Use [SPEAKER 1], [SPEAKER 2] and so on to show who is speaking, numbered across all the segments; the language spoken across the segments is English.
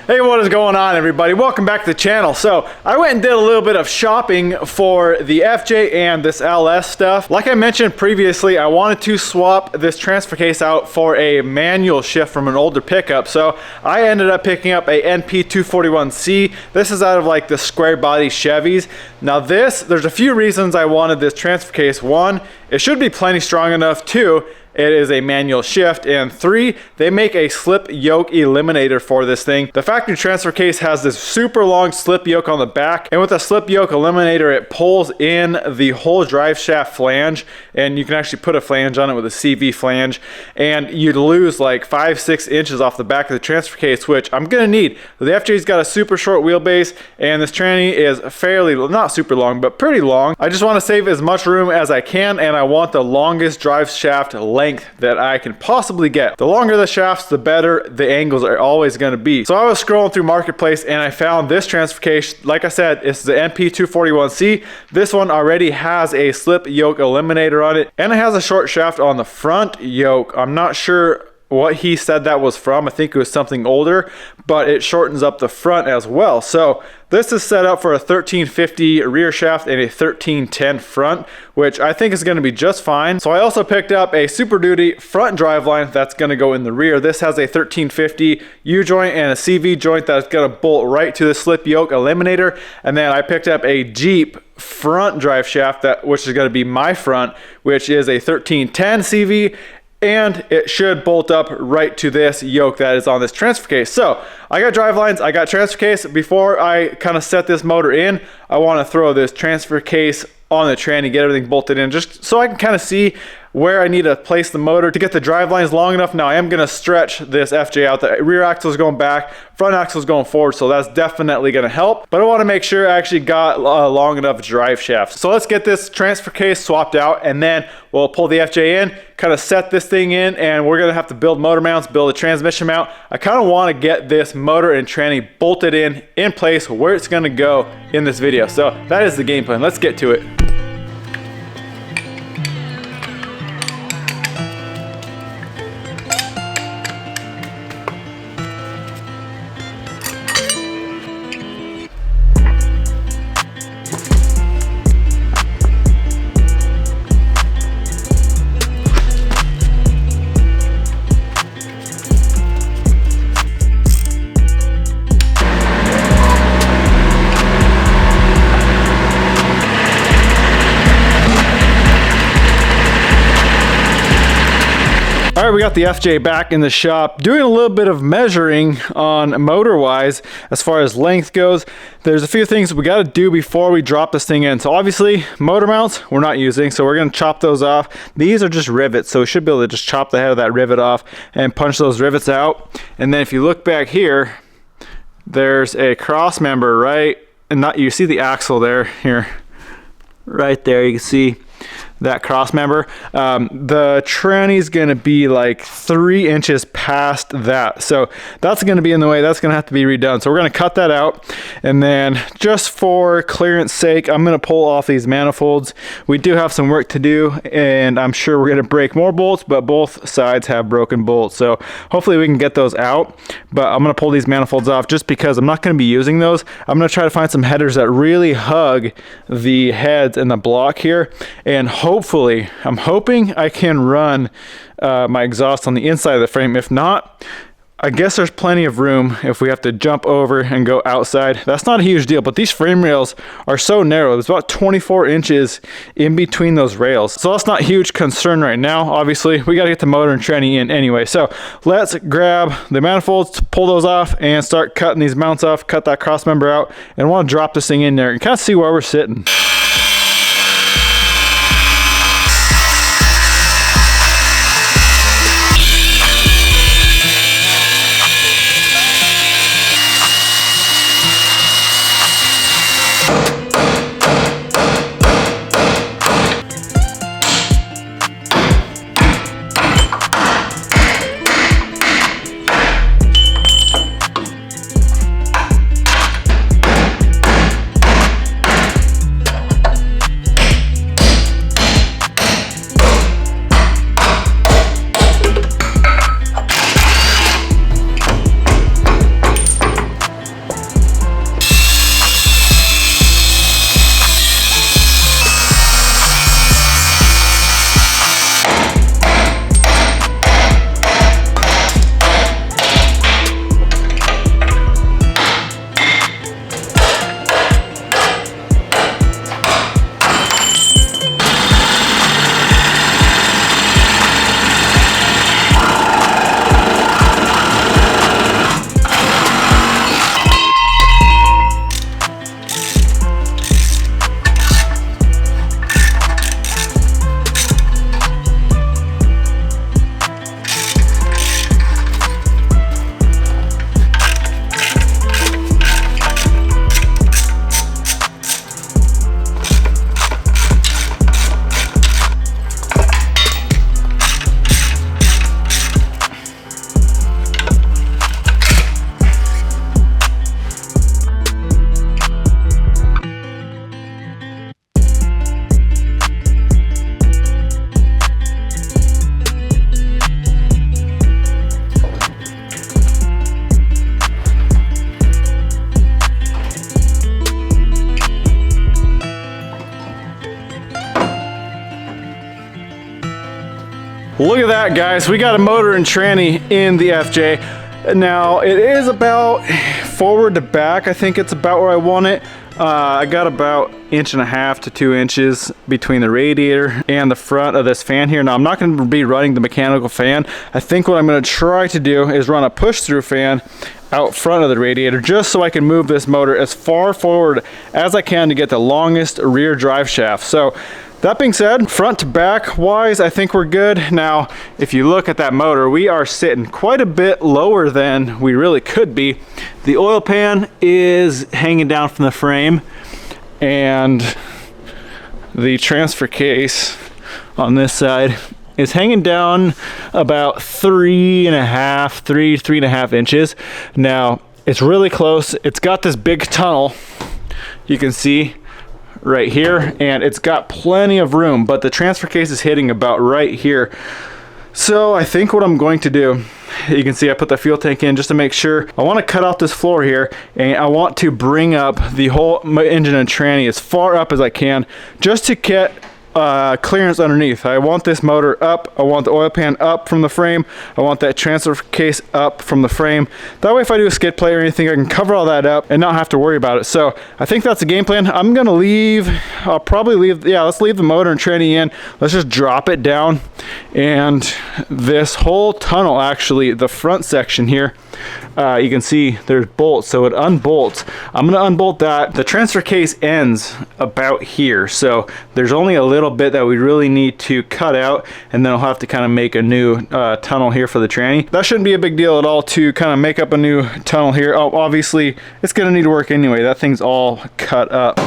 [SPEAKER 1] Hey, what is going on, everybody? Welcome back to the channel. So I went and did a little bit of shopping for the FJ and this LS stuff. Like I mentioned previously, I wanted to swap this transfer case out for a manual shift from an older pickup. So I ended up picking up a NP241C. This is out of like the square body Chevys. Now there's a few reasons I wanted this transfer case. One, it should be plenty strong enough. Two, it is a manual shift, and three, they make a slip yoke eliminator for this thing. The factory transfer case has this super long slip yoke on the back, and with a slip yoke eliminator, it pulls in the whole drive shaft flange, and you can actually put a flange on it with a CV flange, and you'd lose like 5-6 inches off the back of the transfer case, which I'm gonna need. The FJ's got a super short wheelbase, and this tranny is fairly, not super long, but pretty long. I just want to save as much room as I can, and I want the longest drive shaft length that I can possibly get. The longer the shafts, the better the angles are always going to be. So I was scrolling through Marketplace and I found this transfer case. Like I said, it's the NP241C. This one already has a slip yoke eliminator on it, and it has a short shaft on the front yoke. I'm not sure what he said that was from. I think it was something older, but it shortens up the front as well. So this is set up for a 1350 rear shaft and a 1310 front, which I think is going to be just fine. So I also picked up a Super Duty front driveline that's going to go in the rear. This has a 1350 U-joint and a CV joint that's going to bolt right to the slip yoke eliminator. And then I picked up a Jeep front drive shaft, which is going to be my front, which is a 1310 CV, and it should bolt up right to this yoke that is on this transfer case. So I got drive lines, I got transfer case. Before I kind of set this motor in, I want to throw this transfer case on the tranny, get everything bolted in, just so I can kind of see where I need to place the motor to get the drive lines long enough. Now I am going to stretch this FJ out. The rear axle is going back, front axle is going forward, so that's definitely going to help. But I want to make sure I actually got long enough drive shafts. So let's get this transfer case swapped out, and then we'll pull the FJ in, kind of set this thing in, and we're going to have to build motor mounts, build a transmission mount. I kind of want to get this motor and tranny bolted in place where it's going to go in this video. So that is the game plan. Let's get to it. All right, we got the FJ back in the shop, doing a little bit of measuring on motor-wise as far as length goes. There's a few things we got to do before we drop this thing in. So obviously, motor mounts we're not using, so we're going to chop those off. These are just rivets, so we should be able to just chop the head of that rivet off and punch those rivets out. And then if you look back here, there's a cross member, right? And you see the axle there, here, right there. You can see that cross member. The tranny is going to be like 3 inches past that, so that's going to be in the way. That's going to have to be redone, so we're going to cut that out. And then just for clearance sake, I'm going to pull off these manifolds. We do have some work to do, and I'm sure we're going to break more bolts, but both sides have broken bolts, so hopefully we can get those out. But I'm going to pull these manifolds off just because I'm not going to be using those. I'm going to try to find some headers that really hug the heads and the block here, and hopefully, I'm hoping I can run my exhaust on the inside of the frame. If not, I guess there's plenty of room if we have to jump over and go outside. That's not a huge deal, but these frame rails are so narrow. There's about 24 inches in between those rails. So that's not a huge concern right now. Obviously, we got to get the motor and tranny in anyway. So let's grab the manifolds, pull those off, and start cutting these mounts off, cut that cross member out, and I want to drop this thing in there and kind of see where we're sitting. Look at that, guys. We got a motor and tranny in the FJ. Now, it is about forward to back. I think it's about where I want it. I got about 1.5 to 2 inches between the radiator and the front of this fan here. Now, I'm not going to be running the mechanical fan. I think what I'm going to try to do is run a push-through fan out front of the radiator, just so I can move this motor as far forward as I can to get the longest rear drive shaft. So that being said, front to back wise, I think we're good. Now, if you look at that motor, we are sitting quite a bit lower than we really could be. The oil pan is hanging down from the frame, and the transfer case on this side is hanging down about 3.5 inches. Now, it's really close. It's got this big tunnel, you can see right here, and it's got plenty of room, but the transfer case is hitting about right here. So I think what I'm going to do, you can see I put the fuel tank in just to make sure. I want to cut out this floor here, and I want to bring up the whole engine and tranny as far up as I can, just to get clearance underneath. I want this motor up. I want the oil pan up from the frame. I want that transfer case up from the frame. That way, if I do a skid plate or anything, I can cover all that up and not have to worry about it. So I think that's the game plan. I'm gonna leave, I'll probably leave, yeah, let's leave the motor and tranny in. Let's just drop it down. And this whole tunnel, actually, the front section here, you can see there's bolts, so it unbolts. I'm gonna unbolt that. The transfer case ends about here, so there's only a little bit that we really need to cut out, and then I'll have to kind of make a new tunnel here for the tranny. That shouldn't be a big deal at all to kind of make up a new tunnel here. Oh, obviously it's gonna need work anyway. That thing's all cut up.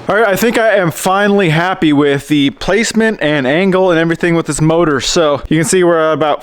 [SPEAKER 1] All right, I think I am finally happy with the placement and angle and everything with this motor. So you can see we're at about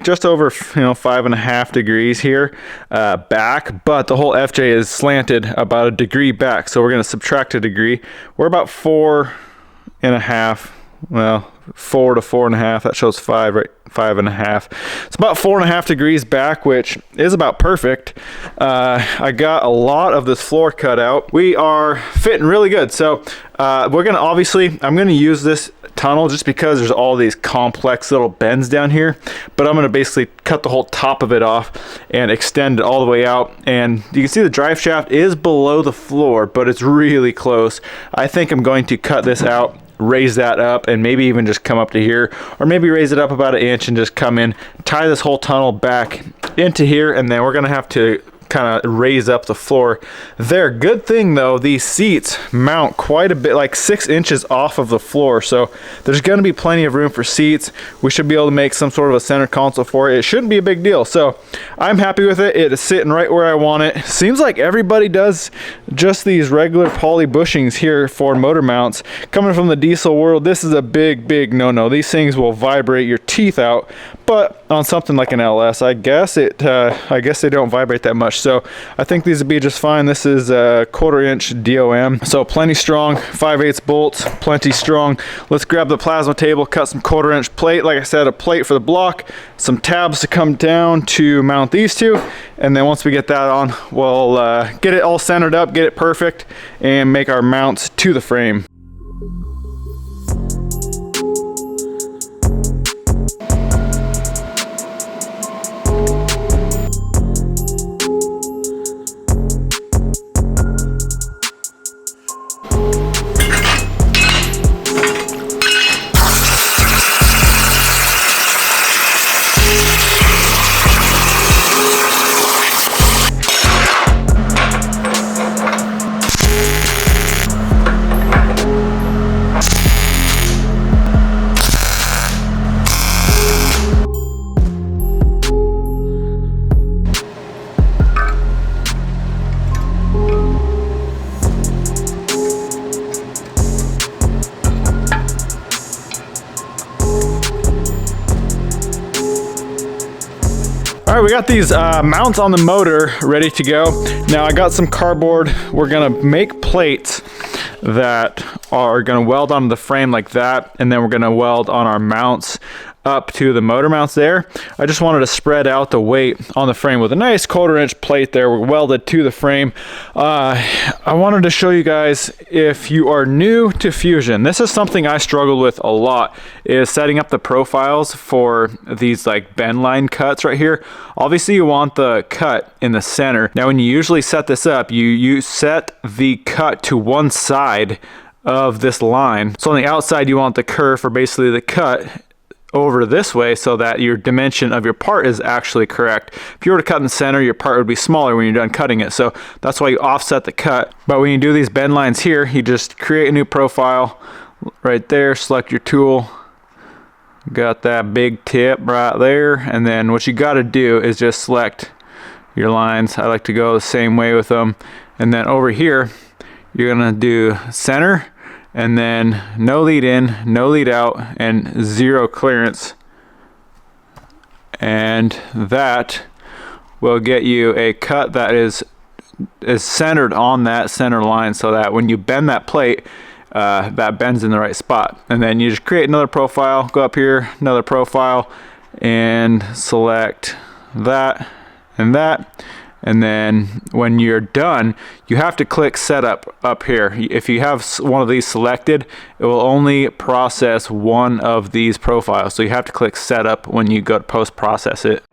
[SPEAKER 1] just over 5.5 degrees here back, but the whole FJ is slanted about 1 degree back. So we're gonna subtract 1 degree. We're about 4.5, well, 4 to 4.5, that shows 5, right? 5.5. It's about 4.5 degrees back, which is about perfect. I got a lot of this floor cut out. We are fitting really good. So we're gonna I'm gonna use this tunnel just because there's all these complex little bends down here, but I'm gonna basically cut the whole top of it off and extend it all the way out. And you can see the drive shaft is below the floor, but it's really close. I think I'm going to cut this out, raise that up, and maybe even just come up to here, or maybe raise it up about 1 inch and just come in, tie this whole tunnel back into here, and then we're gonna have to kind of raise up the floor there. Good thing though, these seats mount quite a bit, like 6 inches off of the floor, so there's going to be plenty of room for seats. We should be able to make some sort of a center console for it. It shouldn't be a big deal, so I'm happy with it. It is sitting right where I want it. Seems like everybody does just these regular poly bushings here for motor mounts. Coming from the diesel world, this is a big no-no. These things will vibrate your teeth out, but on something like an LS, I guess they don't vibrate that much. So I think these would be just fine. This is a 1/4 inch DOM, so plenty strong. 5/8 bolts, plenty strong. Let's grab the plasma table, cut some 1/4 inch plate. Like I said, a plate for the block, some tabs to come down to mount these two, and then once we get that on, we'll get it all centered up, get it perfect, and make our mounts to the frame. All right, we got these mounts on the motor ready to go. Now I got some cardboard. We're gonna make plates that are gonna weld onto the frame like that, and then we're gonna weld on our mounts up to the motor mounts there. I just wanted to spread out the weight on the frame with a nice 1/4-inch plate there. We're welded to the frame. I wanted to show you guys, if you are new to Fusion, this is something I struggled with a lot, is setting up the profiles for these like bend line cuts right here. Obviously you want the cut in the center. Now when you usually set this up, you set the cut to one side of this line. So on the outside you want the curve for basically the cut over this way so that your dimension of your part is actually correct. If you were to cut in the center, your part would be smaller when you're done cutting it. So that's why you offset the cut. But when you do these bend lines here, you just create a new profile right there, select your tool. Got that big tip right there. And then what you got to do is just select your lines. I like to go the same way with them. And then over here, you're gonna do center, and then no lead in, no lead out, and 0 clearance. And that will get you a cut that is centered on that center line, so that when you bend that plate, that bends in the right spot. And then you just create another profile, go up here, another profile, and select that and that. And then when you're done, you have to click setup up here. If you have one of these selected, it will only process one of these profiles. So you have to click setup when you go to post process it.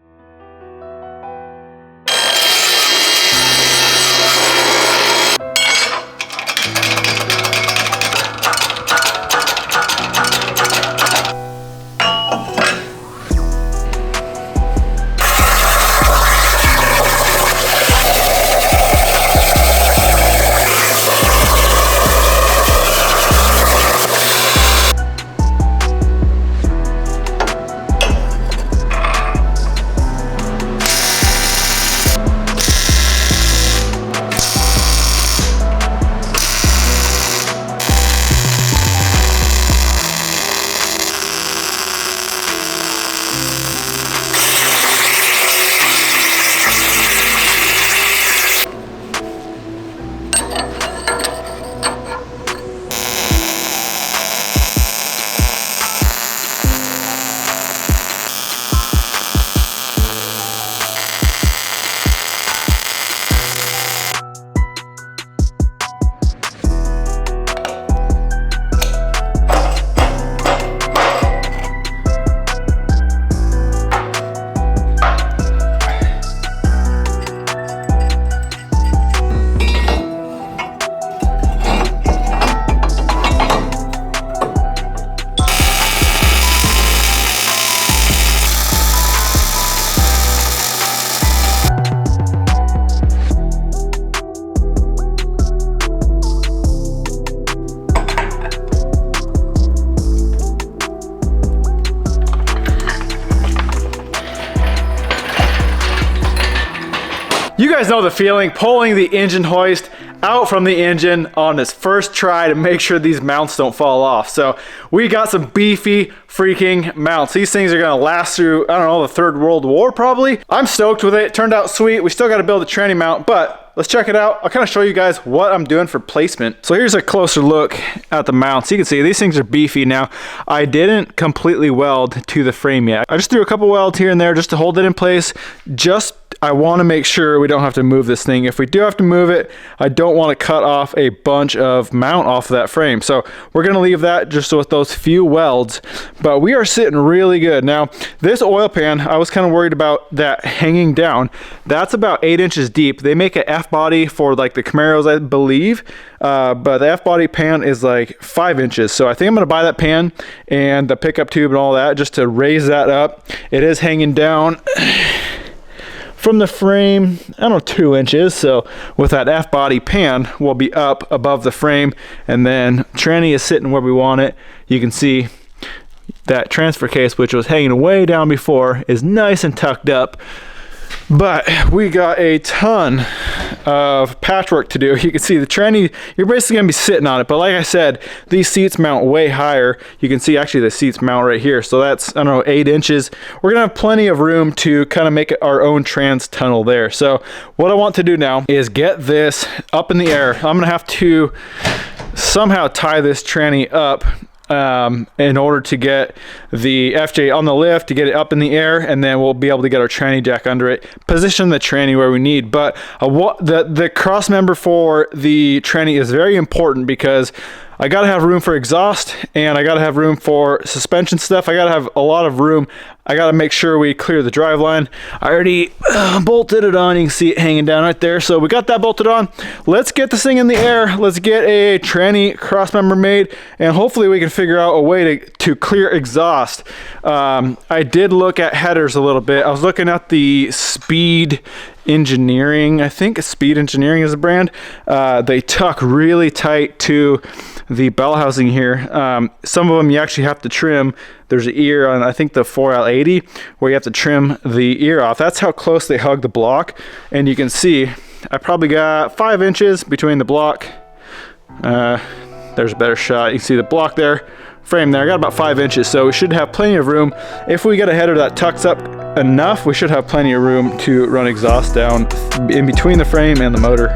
[SPEAKER 1] You guys know the feeling, pulling the engine hoist out from the engine on its first try to make sure these mounts don't fall off. So we got some beefy freaking mounts. These things are gonna last through, I don't know, the Third World War probably. I'm stoked with it. It turned out sweet. We still gotta build a tranny mount, but let's check it out. I'll kind of show you guys what I'm doing for placement. So here's a closer look at the mounts. You can see these things are beefy. Now, I didn't completely weld to the frame yet. I just threw a couple welds here and there just to hold it in place, just I want to make sure we don't have to move this thing. If we do have to move it, I don't want to cut off a bunch of mount off of that frame. So we're going to leave that just with those few welds, but we are sitting really good. Now, this oil pan, I was kind of worried about that hanging down. That's about 8 inches deep. They make an F-body for like the Camaros, I believe, but the F-body pan is like 5 inches. So I think I'm going to buy that pan and the pickup tube and all that just to raise that up. It is hanging down from the frame, I don't know, 2 inches. So with that F-body pan, we'll be up above the frame, and then tranny is sitting where we want it. You can see that transfer case, which was hanging way down before, is nice and tucked up. But we got a ton of patchwork to do. You can see the tranny, you're basically gonna be sitting on it, but like I said, these seats mount way higher. You can see actually the seats mount right here, so that's, I don't know, 8 inches. We're gonna have plenty of room to kind of make it our own trans tunnel there. So what I want to do now is get this up in the air. I'm gonna have to somehow tie this tranny up in order to get the FJ on the lift, to get it up in the air, and then we'll be able to get our tranny jack under it, position the tranny where we need. But the cross member for the tranny is very important because I gotta have room for exhaust, and I gotta have room for suspension stuff. I gotta have a lot of room. I gotta make sure we clear the drive line. I already bolted it on. You can see it hanging down right there. So we got that bolted on. Let's get this thing in the air. Let's get a tranny cross member made, and hopefully we can figure out a way to clear exhaust. I did look at headers a little bit. I was looking at the Speed Engineering. I think Speed Engineering is a brand. They tuck really tight to the bell housing here. Some of them you actually have to trim. There's an ear on, I think, the 4L80 where you have to trim the ear off. That's how close they hug the block. And you can see I probably got 5 inches between the block. There's a better shot. You can see the block there, frame there. I got about 5 inches, so we should have plenty of room. If we get a header that tucks up enough, we should have plenty of room to run exhaust down in between the frame and the motor.